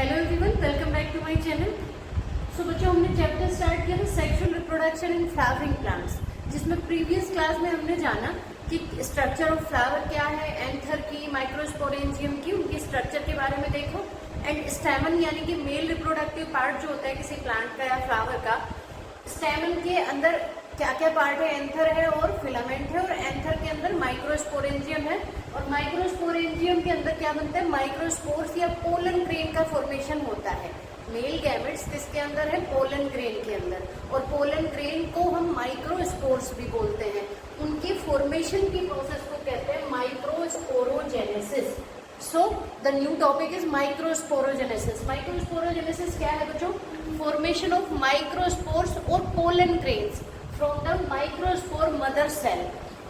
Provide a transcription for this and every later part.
Hello everyone, welcome back to my channel. So बच्चों, हमने chapter start किया था sexual reproduction in flowering plants, जिसमें प्रीवियस क्लास में हमने जाना कि स्ट्रक्चर ऑफ फ्लावर क्या है, एंथर की, माइक्रोस्पोरेंजियम की, उनकी स्ट्रक्चर के बारे में देखो। एंड स्टैमन यानी कि मेल रिप्रोडक्टिव पार्ट जो होता है किसी प्लांट का या फ्लावर का, स्टैमन के अंदर क्या क्या पार्ट है, एंथर है और फिलामेंट है, और एंथर के अंदर माइक्रोस्पोरेंजियम है, और माइक्रोस्पोरेंजियम के अंदर क्या बनता है, माइक्रोस्पोर्स या पोलन ग्रेन का फॉर्मेशन होता है। मेल गैमेट्स किसके अंदर है, पोलन ग्रेन के अंदर, और पोलन ग्रेन को हम माइक्रोस्पोर्स भी बोलते हैं। उनकी फॉर्मेशन की प्रोसेस को कहते हैं microsporogenesis. So the new topic is microsporogenesis. Microsporogenesis क्या है बच्चों? फॉर्मेशन ऑफ माइक्रोस्पोर्स और pollen grains from the microspore mother cell.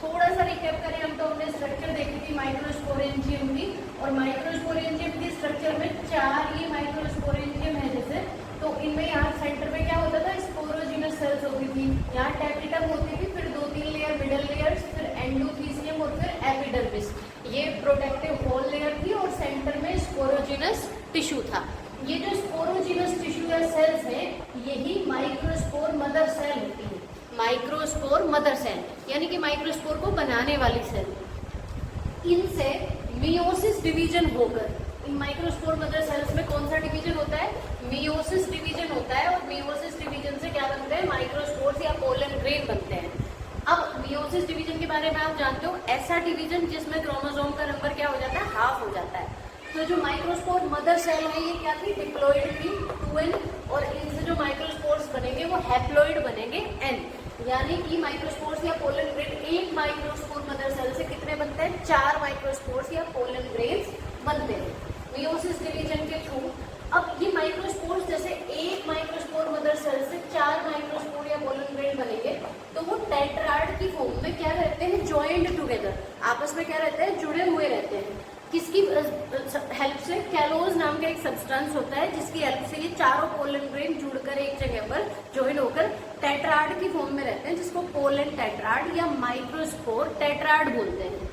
थोड़ा सा रिकैप करें हम, तो हमने स्ट्रक्चर देखी थी माइक्रोस्पोरेंजियम की, और माइक्रोस्पोरेंजियम की स्ट्रक्चर में 4 ये माइक्रोस्पोरेंजियम है जैसे, तो इनमें यहाँ सेंटर में क्या होता था, स्पोरोजिनस सेल्स होती थी, यहाँ टेपिटम होती थी, फिर 2-3 लेयर मिडल लेयर्स, फिर एंडोथीसियम और फिर एपिडर्मिस। ये प्रोटेक्टिव वॉल लेयर थी और सेंटर में स्पोरोजिनस टिश्यू था। ये जो स्पोरोजिनस टिश्यू या सेल्स है, यही माइक्रोस्पोर मदर सेल होती है। माइक्रोस्पोर मदर सेल यानी कि माइक्रोस्पोर को बनाने वाली सेल। इनसे मियोसिस डिवीजन होकर, इन माइक्रोस्पोर मदर सेल्स में कौन सा डिवीजन होता है, मियोसिस डिवीजन होता है, और मियोसिस डिवीजन से क्या बनते हैं, माइक्रोस्पोर्स या पोलन ग्रेन बनते हैं। अब मियोसिस डिवीजन के बारे में आप जानते हो, ऐसा डिवीजन जिसमें क्रोमोसोम का नंबर क्या हो जाता है, हाफ हो जाता है। तो जो माइक्रोस्पोर मदर सेल है ये क्या थी, डिप्लॉइड थी 2n, और इनसे जो माइक्रोस्पोर्स बनेंगे वो हैप्लॉइड बनेंगे n, यानी कि माइक्रोस्पोर्स या पोलन ग्रेन एक माइक्रोस्पोर मदर सेल से कितने बनते हैं, 4 माइक्रोस्पोर्स या पोलन ग्रेन्स बनते हैं मियोसिस डिवीजन के थ्रू। अब ये माइक्रोस्पोर्स जैसे एक माइक्रोस्पोर मदर सेल से 4 माइक्रोस्पोर या पोलन ग्रेन बनेंगे, तो वो टेट्राड की फॉर्म में क्या रहते हैं, जॉइंड टुगेदर, आपस में क्या रहते हैं, जुड़े हुए रहते हैं। किसकी हेल्प से, कैलोज नाम का एक सब्सटेंस होता है जिसकी हेल्प से ये चारों पोलन ग्रेन जुड़कर एक जगह पर ज्वाइन होकर टेट्राड की फॉर्म में रहते हैं, जिसको पोलन टेट्राड या माइक्रोस्पोर टेट्राड बोलते हैं।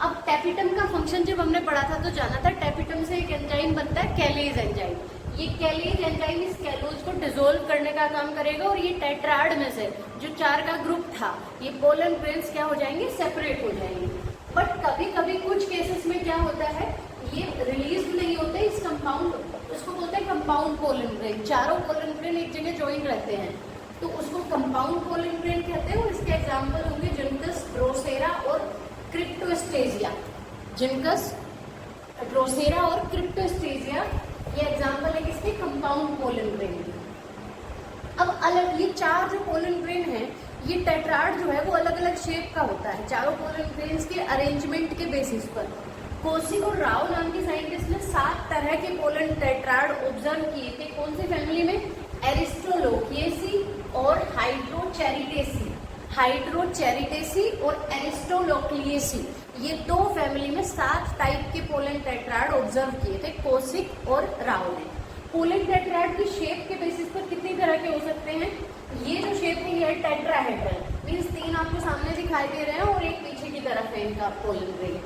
अब टेपिटम का फंक्शन जब हमने पढ़ा था तो जाना था, टेपिटम से एक एंजाइम बनता है कैलेज एंजाइम। ये कैलेज एंजाइम इस कैलोज को डिसोल्व करने का काम करेगा, और ये टेट्राड में से जो 4 का ग्रुप था, ये पोलन ग्रेन्स क्या हो जाएंगे, सेपरेट हो जाएंगे। बट कभी कभी कुछ केसेस में क्या होता है, ये रिलीज नहीं होते, इस कंपाउंड, उसको बोलते हैं कंपाउंड पोलन ग्रेन। चारों पोलन ग्रेन एक जगह ज्वाइन रहते हैं तो उसको कंपाउंड पोलन ग्रेन कहते हैं, और इसके एग्जाम्पल होंगे जिनकस, ड्रोसेरा और क्रिप्टोस्टेजिया। जिनकस, ड्रोसेरा और क्रिप्टोस्टेजिया ये एग्जाम्पल है किसके, कंपाउंड पोलन ग्रेन के। अब अलग ये 4 जो पोलन ग्रेन है, ये टेट्राड जो है वो अलग अलग शेप का होता है चारों पोलन ग्रेन्स के अरेंजमेंट के बेसिस पर। कोसिक और राव नाम के साइंटिस्ट ने 7 तरह के पोलन टेट्राड ऑब्जर्व किए थे। कौन सी फैमिली में, एरिस्टोलोकिएसी और हाइड्रोचेरिटेसी। हाइड्रोचेरिटेसी और एरिस्टोलोक्लिएसी, ये 2 फैमिली में 7 टाइप के पोलन टेट्राड ऑब्जर्व किए थे कोसिक और राव ने। पोलन टेट्राड की शेप के बेसिस पर कितनी तरह के हो सकते हैं, ये जो शेप है ये टेट्राहेड्रल, मीन्स 3 आपको सामने दिखाई दे रहे हैं और एक पीछे की तरफ है इनका पोलन ग्रेन।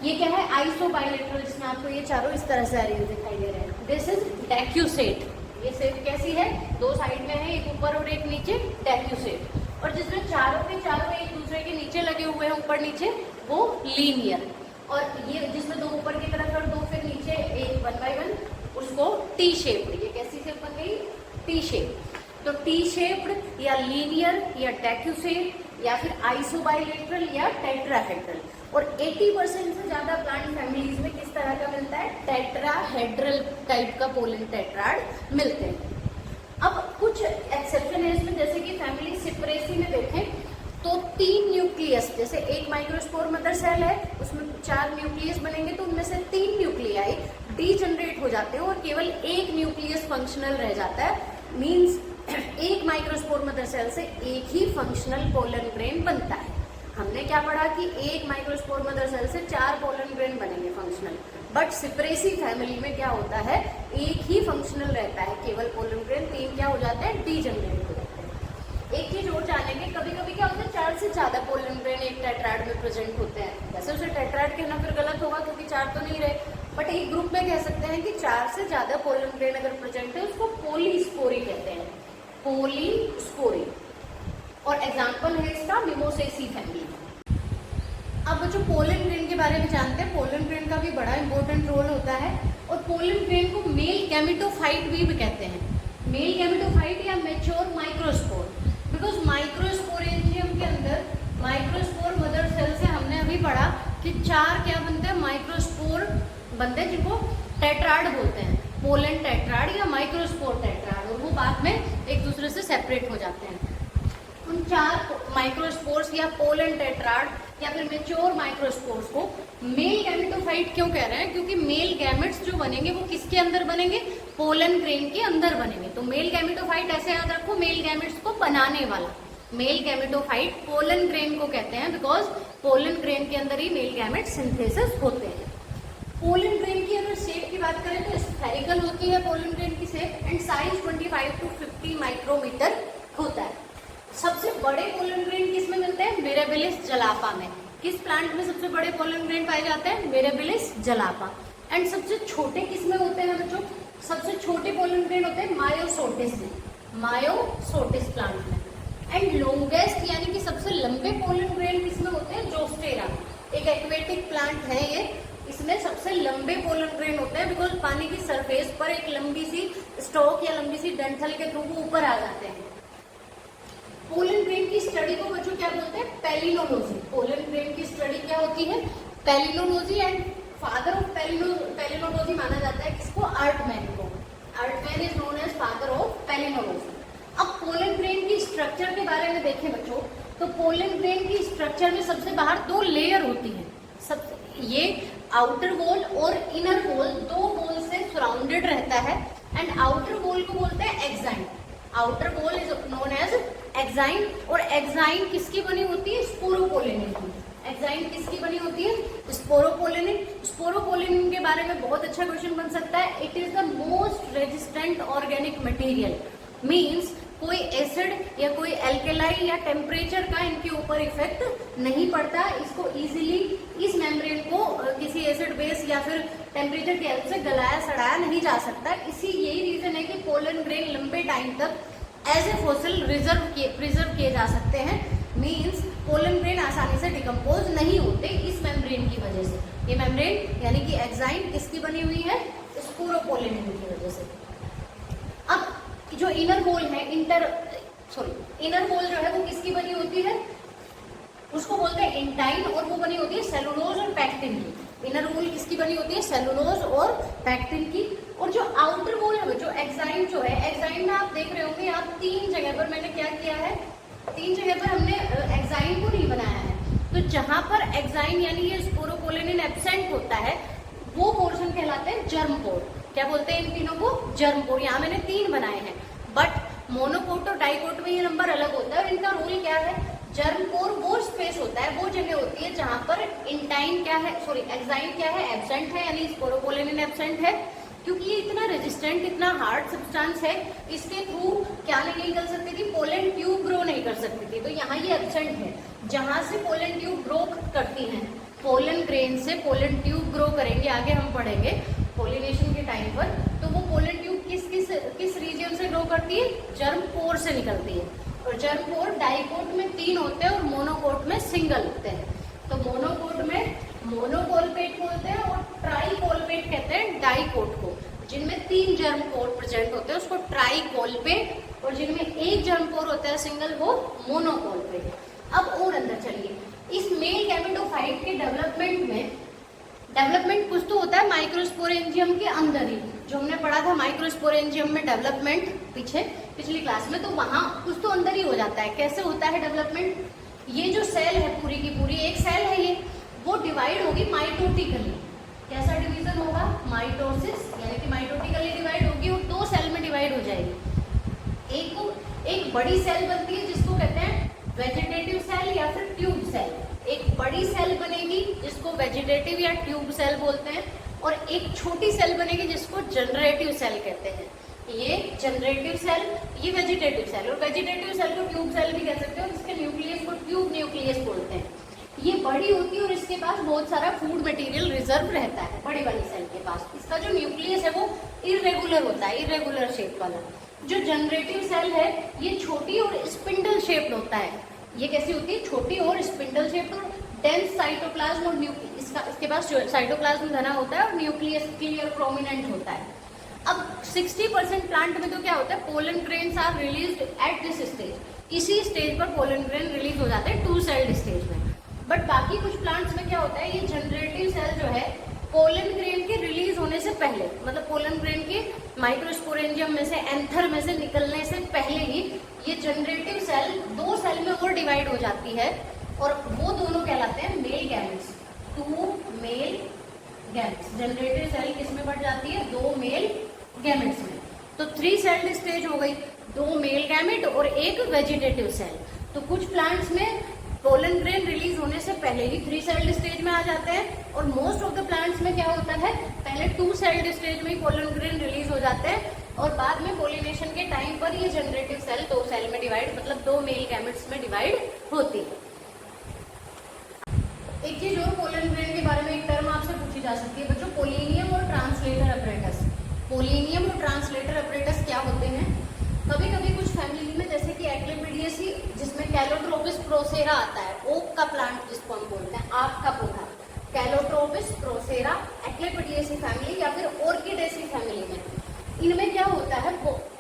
ये क्या है, आइसोबाइलेटरल, जिसमें आपको ये चारों इस तरह से अरेंज दिखाई दे रहे हैं। This is डेक्यूसेट। ये शेप कैसी है, 2 साइड में है, एक ऊपर और एक नीचे, डेक्यूसेट। और जिसमें चारों के चारों एक दूसरे के नीचे लगे हुए हैं ऊपर नीचे, वो लीनियर। और ये जिसमें 2 ऊपर की तरफ और 2 फिर नीचे, एक 1 बाय 1, उसको टी शेप्ड। ये कैसी शेप बन गई, टी शेप। तो टी शेप्ड या लीनियर या डेक्यूसेट या फिर आइसोबाइलेटरल या टेट्राहेड्रल। और 80% से ज्यादा प्लांट फैमिलीज में किस तरह का मिलता है, टेट्राहेड्रल टाइप का पोलन टेट्राड मिलते हैं। अब कुछ एक्सेप्शन है इसमें, जैसे कि फैमिली सिप्रेसी में देखें तो 3 न्यूक्लियस, जैसे एक माइक्रोस्पोर मदर सेल है उसमें 4 न्यूक्लियस बनेंगे, तो उनमें से 3 न्यूक्लियाई डीजनरेट हो जाते हैं और केवल एक न्यूक्लियस फंक्शनल रह जाता है। मीन्स एक माइक्रोस्पोर मदर सेल से एक ही फंक्शनल पोलन ग्रेन बनता है। हमने क्या पढ़ा कि एक माइक्रोस्पोर मदर सेल से 4 पोलन ग्रेन बनेंगे फंक्शनल, बट सिप्रेसी फैमिली में क्या होता है, एक ही फंक्शनल रहता है, केवल पोलन ग्रेन 3 क्या हो जाते हैं, डीजनरेट हो जाते हैं। एक चीज और जानेंगे, कभी कभी क्या होता है 4 से ज्यादा पोलन ग्रेन एक टेट्राड में प्रेजेंट होते हैं। वैसे उसे टेट्राड कहना फिर गलत होगा क्योंकि 4 तो नहीं रहे, बट एक ग्रुप में कह सकते हैं कि 4 से ज्यादा पोलन ग्रेन अगर प्रेजेंट है उसको पॉलीस्पोरी कहते हैं, पॉलीस्पोरी। और एग्जाम्पल है इसका मिमोसेसी फैमिली। अब बच्चों पोलन ग्रेन के बारे में जानते हैं। पोलन ग्रेन का भी बड़ा इंपॉर्टेंट रोल होता है और पोलन ग्रेन को मेल गैमेटोफाइट भी कहते हैं, मेल गैमेटोफाइट या मैच्योर माइक्रोस्पोर। बिकॉज माइक्रोस्पोरेंजियम के अंदर माइक्रोस्पोर मदर सेल से हमने अभी पढ़ा कि 4 क्या बनते हैं, माइक्रोस्पोर बनते हैं जिनको टेट्राड बोलते हैं, पोलन टेट्राड या माइक्रोस्पोर टेट्राड, और वो बाद में एक दूसरे से सेपरेट हो जाते हैं। उन 4 माइक्रोस्पोर्स या पोलन टेट्राड या फिर मेच्योर माइक्रोस्पोर्स को मेल गैमेटोफाइट क्यों कह रहे हैं, क्योंकि मेल गैमेट्स जो बनेंगे वो किसके अंदर बनेंगे, पोलन ग्रेन के अंदर बनेंगे। तो मेल गैमेटोफाइट ऐसे याद रखो, मेल गैमेट्स को बनाने वाला। मेल गैमेटोफाइट पोलन ग्रेन को कहते हैं बिकॉज पोलन ग्रेन के अंदर ही मेल गैमेट सिंथेसिस होते हैं। पोलन ग्रेन की अगर शेप की बात करें तो स्फेरिकल होती है पोलन ग्रेन की shape and size 25 to 50 micrometre होता है। सबसे बड़े पोलन ग्रेन किस में मिलते हैं, मिरेबिलिस जलापा में। किस प्लांट में सबसे बड़े पोलन ग्रेन पाए जाते हैं, मिरेबिलिस जलापा। एंड सबसे छोटे किस में होते हैं बच्चों, सबसे छोटे पोलन ग्रेन होते हैं मायोसोटिस में, मायोसोटिस प्लांट में। एंड लॉन्गेस्ट यानी कि सबसे लंबे पोलन ग्रेन किस में होते हैं, जोस्टेरा। एक एक्वेटिक प्लांट है ये, इसमें सबसे लंबे पोलन ग्रेन होते हैं बिकॉज पानी की सरफेस पर एक लंबी सी स्टॉक या लंबी सी डंठल के थ्रू वो ऊपर आ जाते हैं। पोलन ग्रेन की स्टडी को बच्चों क्या बोलते हैं, पैलिनोलॉजी। पोलन ग्रेन की स्टडी क्या होती है, palynology. And father of palynology माना जाता है किसको, आर्टमैन को। Erdtman is known as father of palynology. अब पोलन ग्रेन की स्ट्रक्चर के बारे में देखें बच्चों, तो पोलन ग्रेन की स्ट्रक्चर में सबसे बाहर 2 लेयर होती है। ये आउटर वॉल और इनर वॉल, 2 वॉल से सराउंडेड रहता है। एंड आउटर वॉल को बोलते हैं exine, outer wall is known as exine. और एक्साइन किसकी बनी होती है, स्पोरोपोलिनिन की। एक्साइन किसकी बनी होती है, स्पोरोपोलिनिन। स्पोरोपोलिनिन के बारे में बहुत अच्छा क्वेश्चन बन सकता है। It is the most resistant organic material, means कोई एसिड या कोई एल्केलाई या टेम्परेचर का इनके ऊपर इफेक्ट नहीं पड़ता। इसको इजीली, इस मेम्ब्रेन को किसी एसिड बेस या फिर टेम्परेचर की हेल्प से गलाया सड़ाया नहीं जा सकता। इसी यही रीजन है कि पोलन ग्रेन लंबे टाइम तक एज ए फॉसिल प्रिजर्व किए जा सकते हैं। मीन्स पोलन ग्रेन आसानी से डिकम्पोज नहीं होते इस मेम्ब्रेन की वजह से। ये मेम्ब्रेन यानी कि एक्साइन किसकी बनी हुई है, स्पोरोपोलिनिन की वजह से। अब जो इनर वॉल है, इनर वॉल जो है वो किसकी बनी होती है, उसको बोलते हैं इंटाइन, और वो बनी होती है सेलुलोज और पैक्टिन की। इनर वॉल किसकी बनी होती है, सेलुलोज और पैक्टिन की। और जो आउटर वॉल है जो एक्साइन जो है, एक्साइन में आप देख रहे होंगे, आप 3 जगह पर मैंने क्या किया है, 3 जगह पर हमने एक्साइन को नहीं बनाया है। तो जहां पर एक्साइन यानी ये स्पोरोपोलिनिन एब्सेंट होता है वो पोर्शन कहलाते हैं जर्म पोर। क्या बोलते हैं इन तीनों को, जर्म पोर। यहाँ मैंने 3 बनाए हैं, बट मोनोकोट और डाइकोट में ये नंबर अलग होता है। और इनका रोल क्या है, जर्म पोर वो स्पेस होता है, वो जगह होती है जहां पर इंटाइन क्या है, एक्साइन क्या है, एब्सेंट है, यानी स्पोरोपोलिनिन एब्सेंट है। क्योंकि ये इतना रेजिस्टेंट, इतना हार्ड सब्सटेंस है, इसके थ्रू क्या नहीं कर सकती थी, पोलन ट्यूब ग्रो नहीं कर सकती थी। तो यहाँ ये एब्सेंट है, जहां से पोलन ट्यूब ग्रो करती है। पोलन ग्रेन से पोलन ट्यूब ग्रो करेंगे, आगे हम पढ़ेंगे पोलिनेशन के टाइम पर। तो वो पोलन ट्यूब किस रीजन से ग्रो करती है, जर्म पोर से निकलती है। और जर्म पोर डाइकोट में 3 होते हैं और मोनोकोट में सिंगल होते हैं। तो मोनोकोट में मोनोकोलपेट बोलते हैं और ट्राइकोलपेट कहते हैं डाइकोट को। जिनमें 3 जर्म पोर प्रेजेंट होते हैं उसको ट्राइकोलपेट, और जिनमें 1 जर्म पोर होता है सिंगल, वो मोनोकोलपेट। अब और अंदर चलिए, इस मेल गैमेटोफाइट के डेवलपमेंट कुछ तो होता है माइक्रोस्पोरेंजियम के अंदर ही, जो हमने पढ़ा था माइक्रोस्पोरेंजियम में डेवलपमेंट पिछली क्लास में, तो वहां कुछ तो अंदर ही हो जाता है। कैसे होता है डेवलपमेंट, ये जो सेल है पूरी की पूरी एक सेल है, ये वो डिवाइड होगी माइटोटिकली। कैसा डिवीजन होगा, माइटोसिस, यानी कि माइटोटिकली डिवाइड होगी और 2 सेल में डिवाइड हो जाएगी। एक बड़ी सेल बनती है जिसको कहते हैं वेजिटेटिव सेल या फिर ट्यूब सेल। एक बड़ी सेल बनेगी जिसको वेजिटेटिव या ट्यूब सेल बोलते हैं, और एक छोटी सेल बनेगी जिसको जनरेटिव सेल कहते हैं। ये जनरेटिव सेल, ये वेजिटेटिव सेल, और वेजिटेटिव सेल को ट्यूब सेल भी कह सकते हो, जिसके न्यूक्लियस को ट्यूब न्यूक्लियस बोलते हैं। ये बड़ी होती है और इसके पास बहुत सारा फूड मटेरियल रिजर्व रहता है बड़ी वाली सेल के पास। इसका जो न्यूक्लियस है वो इरेगुलर होता है, इरेगुलर शेप वाला। जो जनरेटिव सेल है ये छोटी और स्पिंडल शेप्ड होता है। ये कैसी होती है? छोटी और स्पिंडल शेप्ड और डेंस साइटोप्लाज्म और इसके पास साइटोप्लाज्म घना होता है और न्यूक्लियस क्लियर प्रोमिनेंट होता है। अब 60% प्लांट में तो क्या होता है, pollen grains are released at this stage. इसी स्टेज पर पोलन ग्रेन रिलीज हो जाते हैं 2 सेल्ड स्टेज में। बट बाकी कुछ प्लांट्स में क्या होता है, ये जनरेटिव सेल जो है पोलन ग्रेन के रिलीज होने से पहले, मतलब पोलन ग्रेन के माइक्रोस्पोरेंजियम में से, एंथर में से निकलने से पहले ही ये जनरेटिव सेल 2 सेल में और डिवाइड हो जाती है और वो दोनों कहलाते हैं male gametes. 2 male gametes. Generative cell किस में बढ़ जाती है? 2 मेल गैमेट्स में। तो 3 सेल्ड स्टेज हो गई, 2 मेल गैमेट और 1 वेजिटेटिव सेल। तो कुछ प्लांट्स में पोलन ग्रेन रिलीज होने से पहले ही 3 सेल्ड स्टेज में आ जाते हैं और मोस्ट ऑफ द प्लांट्स में क्या होता है, पहले 2 सेल्ड स्टेज में ही पोलन ग्रेन रिलीज हो जाते हैं और बाद में पोलिनेशन के टाइम पर ये जनरेटिव सेल 2 सेल में डिवाइड, मतलब 2 मेल गैमेट्स में डिवाइड होती है। एक चीज और पोलन ग्रेन के बारे में एक टर्म आपसे पूछी जा सकती है बच्चों, पोलिनियम और ट्रांसलेटर अपरेटस। पोलिनियम और ट्रांसलेटर अपरेटस क्या होते हैं? कभी कभी कुछ फैमिली में जैसे कि एक्लेपिडियसी, जिसमें कैलोट्रोपिस प्रोसेरा आता है, ओक का प्लांट जिसको हम बोलते हैं, आक का पौधा, कैलोट्रोपिस प्रोसेरा, एक्लेपिडियसी फैमिली या फिर ऑर्किडेसी फैमिली में, इनमें क्या होता है,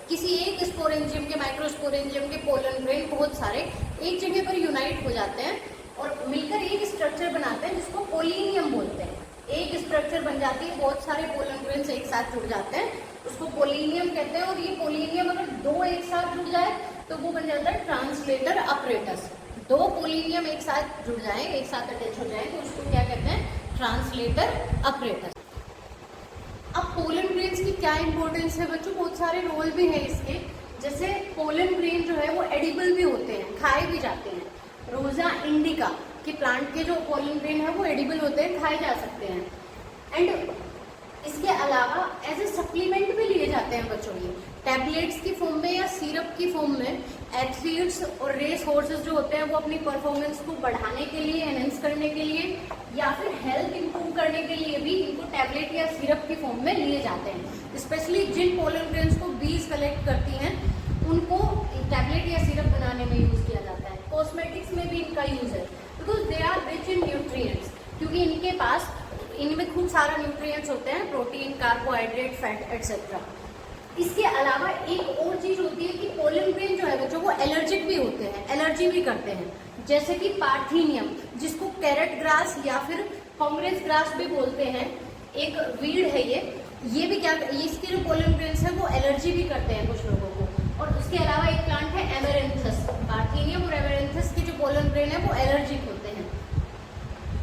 किसी एक स्पोरेंजियम के, माइक्रोस्पोरेंजियम के पोलन ग्रेन बहुत सारे एक जगह पर यूनाइट हो जाते हैं और मिलकर एक स्ट्रक्चर बनाते हैं जिसको पोलिनियम बोलते हैं। एक स्ट्रक्चर बन जाती है, बहुत सारे पोलन ग्रेन्स एक साथ जुड़ जाते हैं, उसको पोलिनियम कहते हैं। और ये पोलिनियम अगर 2 एक साथ जुड़ जाए तो वो बन जाता है ट्रांसलेटर अपरेटस। 2 पोलिनियम एक साथ जुड़ जाए, एक साथ अटैच हो जाए तो उसको क्या कहते हैं? Translator apparatus. अब पोलन ग्रेन्स की क्या इंपॉर्टेंस है बच्चों? बहुत सारे रोल भी हैं इसके। जैसे पोलन ग्रेन जो है वो एडिबल भी होते हैं, खाए भी जाते हैं। रोजा इंडिका के प्लांट के जो पोलन ग्रेन है वो एडिबल होते हैं, खाए जा सकते हैं। एंड इसके अलावा एज ए सप्लीमेंट भी लिए जाते हैं बच्चों, ये टैबलेट्स की फॉर्म में या सिरप की फॉर्म में। एथलीट्स और रेस हॉर्सेस जो होते हैं वो अपनी परफॉर्मेंस को बढ़ाने के लिए, एनहेंस करने के लिए या फिर हेल्थ इंप्रूव करने के लिए भी इनको टैबलेट या सिरप की फॉर्म में लिए जाते हैं। स्पेशली जिन पोलन ग्रेन्स को बीज कलेक्ट करती हैं उनको टैबलेट या सिरप बनाने में यूज किया जाता है। कॉस्मेटिक्स में भी इनका यूज है because they are rich in nutrients, क्योंकि इनके पास, इनमें खूब सारा न्यूट्रिएंट्स होते हैं, प्रोटीन, कार्बोहाइड्रेट, फैट एटसेट्रा। इसके अलावा एक और चीज होती है कि पोलन ग्रेन जो है बच्चों वो एलर्जिक भी होते हैं, एलर्जी भी करते हैं। जैसे कि पार्थीनियम, जिसको कैरेट ग्रास या फिर कांग्रेस ग्रास भी बोलते हैं, एक वीड है ये भी क्या, इसके जो पोलन ग्रेन्स है वो एलर्जी भी करते हैं कुछ लोगों को। और उसके अलावा एक प्लांट है एमेरेंथस, पार्थीनियम और एमेरेंथस के जो पोलन ग्रेन है वो एलर्जिक होते हैं।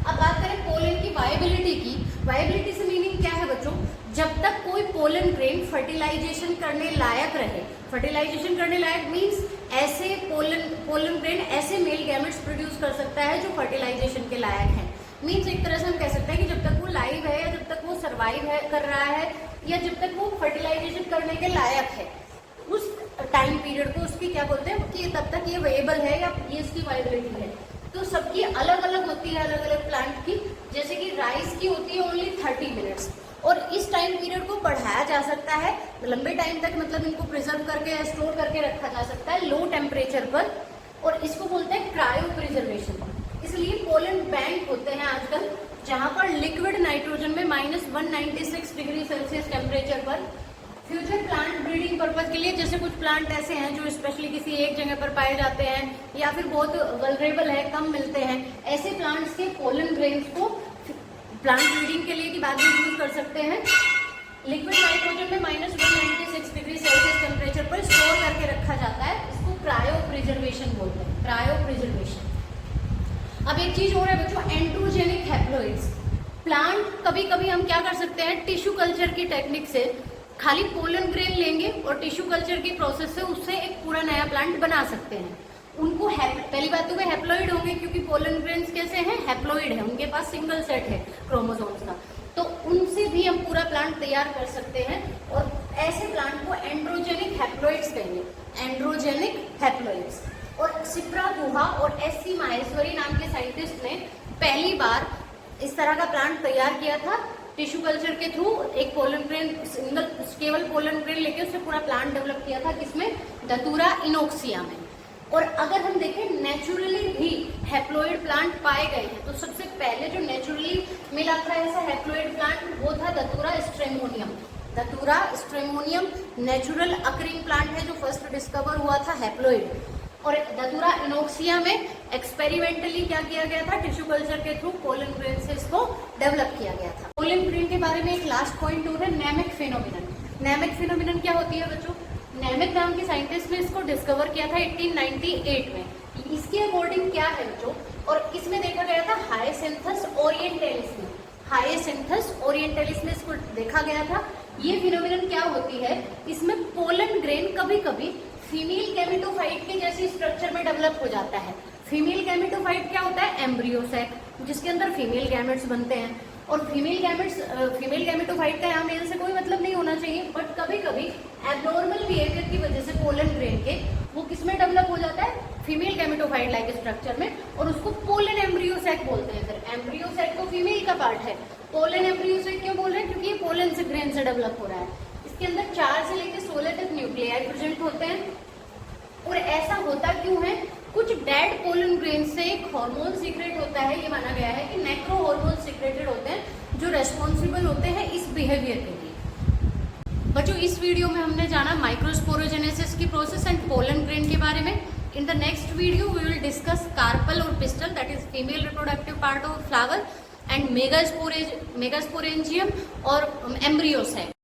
अब बात करें पोलन की वायबिलिटी की। वायबिलिटी से मीनिंग क्या है बच्चों? जब तक कोई पोलन ग्रेन फर्टिलाइजेशन करने लायक रहे। फर्टिलाइजेशन करने लायक मीन्स ऐसे पोलन ग्रेन ऐसे मेल गैमेट्स प्रोड्यूस कर सकता है जो फर्टिलाइजेशन के लायक है। मीन्स एक तरह से हम कह सकते हैं कि जब तक वो लाइव है या जब तक वो सर्वाइव है कर रहा है या जब तक वो फर्टिलाइजेशन करने के लायक है, उस टाइम पीरियड को उसकी क्या बोलते हैं कि तब तक ये वेएबल है या ये इसकी वायबिलिटी है। तो सबकी अलग अलग होती है, अलग अलग प्लांट की। जैसे कि राइस की होती है ओनली 30 मिनट्स और इस टाइम पीरियड को बढ़ाया जा सकता है लंबे टाइम तक, मतलब इनको प्रिजर्व करके या स्टोर करके रखा जा सकता है लो टेम्परेचर पर, और इसको बोलते हैं क्रायो प्रिजर्वेशन। इसलिए पोलन बैंक होते हैं आजकल जहां पर लिक्विड नाइट्रोजन में -196 डिग्री सेल्सियस टेम्परेचर पर फ्यूचर प्लांट ब्रीडिंग पर्पज के लिए, जैसे कुछ प्लांट ऐसे हैं जो स्पेशली किसी एक जगह पर पाए जाते हैं या फिर बहुत वल्नरेबल है, कम मिलते हैं, ऐसे प्लांट्स के पोलन ग्रेन्स को प्लांट ब्रीडिंग के लिए की बाद में यूज कर सकते हैं। लिक्विड नाइट्रोजन में -196 डिग्री सेल्सियस टेम्परेचर पर स्टोर करके रखा जाता है, इसको क्रायो प्रिजर्वेशन बोलते हैं, क्रायो प्रिजर्वेशन। अब एक चीज और है बच्चों, एंड्रोजेनिक हैप्लॉइड्स। प्लांट कभी कभी हम क्या कर सकते हैं, टिश्यू कल्चर की टेक्निक से खाली पोलन ग्रेन लेंगे और टिश्यू कल्चर की प्रोसेस से उससे एक पूरा नया प्लांट बना सकते हैं। उनको पहली बात तो वे हैप्लॉइड होंगे क्योंकि पोलन ग्रेन्स कैसे हैं, हैप्लॉइड है, उनके पास सिंगल सेट है क्रोमोसोम्स का, तो उनसे भी हम पूरा प्लांट तैयार कर सकते हैं और ऐसे प्लांट को एंड्रोजेनिक हैप्लॉइड्स कहेंगे, एंड्रोजेनिक हैप्लॉइड्स। और सिप्रा गुहा और एस सी माहेश्वरी नाम के साइंटिस्ट ने पहली बार इस तरह का प्लांट तैयार किया था टिश्यू कल्चर के थ्रू। एक पोलन ग्रेन, केवल पोलन ग्रेन लेके उससे पूरा प्लांट डेवलप किया था, किसमें, धतूरा इनोक्सिया में। और अगर हम देखें नेचुरली भी हैप्लॉइड प्लांट पाए गए हैं, तो सबसे पहले जो नेचुरली मिला था ऐसा हैप्लॉइड प्लांट वो था धतूरा स्ट्रेमोनियम। धतूरा स्ट्रेमोनियम नेचुरल अकरिंग प्लांट है जो फर्स्ट डिस्कवर हुआ था हैप्लॉइड। और धतूरा इनोक्सिया में एक्सपेरिमेंटली क्या किया गया था, टिश्यू कल्चर के थ्रू पोलन ग्रेन से इसको डेवलप किया गया था। पोलन ग्रेन के बारे में एक लास्ट पॉइंट और है नैमिक फिनोमिनन। नैमिक फिनोमिनन क्या होती है बच्चों? नैमिक नाम के साइंटिस्ट ने इसको डिस्कवर किया था 1898 में। इसके अकॉर्डिंग क्या है बच्चों, और इसमें देखा गया था हाइसिंथस ओरिएंटलिस में। हाइसिंथस ओरिएंटलिस में इसको देखा गया था। ये फिनोमिनन क्या होती है, इसमें पोलन ग्रेन कभी कभी फीमेल गैमेटोफाइट के जैसी स्ट्रक्चर में डेवलप हो जाता है। फीमेल गैमेटोफाइट क्या होता है, एम्ब्रियो सैक, जिसके अंदर फीमेल गैमेट्स बनते हैं। और फीमेल गैमेटोफाइट का यहाँ मेल से कोई मतलब नहीं होना चाहिए, बट कभी कभी एबनॉर्मल बिहेवियर की वजह से पोलन ग्रेन के वो किसमें डेवलप हो जाता है, फीमेल गैमेटोफाइट लाइक स्ट्रक्चर में, और उसको पोलन एम्ब्रियो सैक बोलते हैं। फिर एम्ब्रियो सैक तो फीमेल का पार्ट है। पोलन एम्ब्रियो सैक क्यों बोल रहे हैं, क्योंकि ये पोलन से ग्रेन से डेवलप हो रहा है। इसके अंदर 4 से लेकर 16 तक न्यूक्लियाई प्रेजेंट होते हैं। और ऐसा होता क्यों है, कुछ डेड पोलन ग्रेन से एक हार्मोन सीक्रेट होता है, ये माना गया है कि नेक्रो हार्मोन सीक्रेटेड होते हैं जो रेस्पॉन्सिबल होते हैं इस बिहेवियर के लिए। बच्चों इस वीडियो में हमने जाना माइक्रोस्पोरोजेनेसिस की प्रोसेस एंड पोलन ग्रेन के बारे में। In the next video we will discuss carpel और pistil, that is female reproductive part of flower, and megasporangium और एम्ब्रियो सैक।